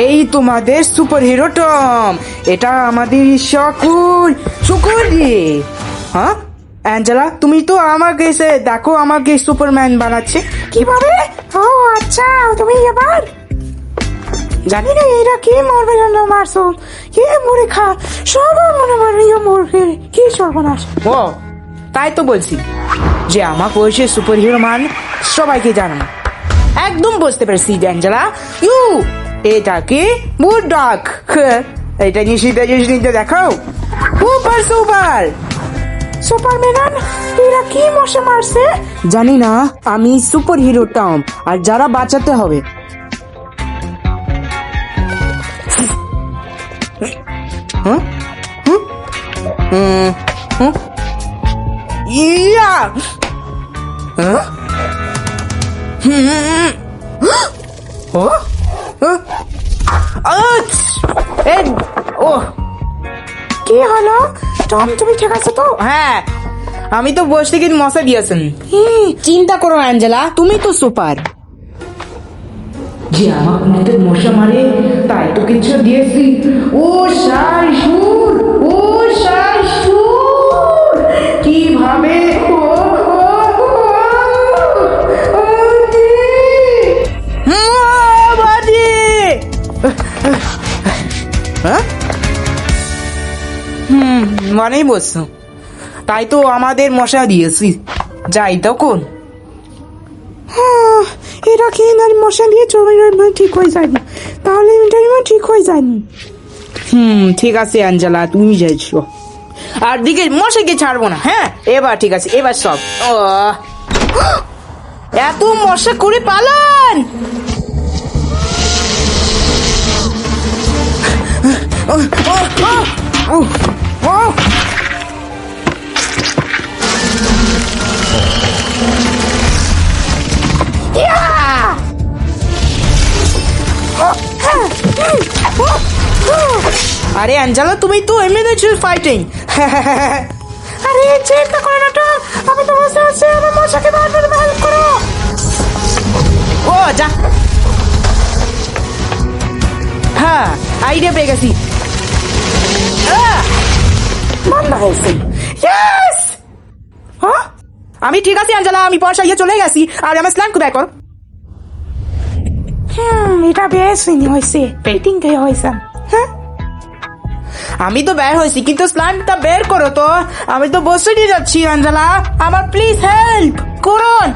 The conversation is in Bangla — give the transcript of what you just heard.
এই তোমাদের সুপার হিরো টম, এটা আমাদের শুকুর রে। হ্যাঁ অ্যাঞ্জেলা, তুমি তো আমাকে এসে দেখো, আমাকে সুপারম্যান বানাচ্ছে কিভাবে? ও আচ্ছা, তুমি এবার জানি না এরা কে মরবে না মারছো, কে মরে খা, সবাই মনে মরে মরবে, কি সর্বনাশ। ও তাই তো বলছি যে আমার বয়সে সুপার হিরো মান সবাইকে জানানো। একদম বুঝতে পারছি অ্যাঞ্জেলা, ইউ এটাকে বুলডগ, এটা নিশ্চিত দেখাও। সুপার সুপারম্যান, এরা কি মশা মারছে জানি না, আমি সুপার হিরো টম, আর যারা বাঁচাতে হবে। ইয়া ও ও কি হলো টম, তুমি ঠিক আছো তো? হ্যাঁ, আমি তো বসে কিন্তু মশা দিয়েছেন। চিন্তা করো অ্যাঞ্জেলা, তুমি তো সুপার। যে আমার মতো মশা মারে তাই তো কিছু দিয়েছি। ও সাই সুর, ও সাই সুর, কিভাবে মানেই বলছো, তাই তো আমাদের মশা দিয়েছি। যাই তখন এরা কি মশা দিয়ে ঠিক হয়ে যায়নি, তাহলে ঠিক হয়ে যায়নি। ঠিক আছে অ্যাঞ্জেলা, তুমি যাইছো, আর দিকে মশাকে ছাড়বো না। হ্যাঁ এবার ঠিক আছে, এবার সব। এত মশা করে পালান। আরে অ্যাঞ্জেলা, তুমি তো এমনিতে ফাইটিং। আরে চিন্তা করো না তো, আমি তো বসে আছি, আমার মশাকে মারতে হেল্প করো। ও যা, হ্যাঁ আইডিয়া পেয়ে গেছি। বন্ধ হয়েছে। ইয়েস, হ্যাঁ আমি ঠিক আছি অ্যাঞ্জেলা, আমি পয়সা ইয়ে চলে গেছি। আর আমার স্ল্যাম কোথায় কর? এটা বেশ হয়েছে, পেন্টিং কে হয়েছে। হ্যাঁ আমি তো বের হয়েছি, কিন্তু স্ল্যামটা বের করো তো, আমি তো বসে দিয়ে যাচ্ছি অ্যাঞ্জেলা, আমার প্লিজ হেল্প করুন।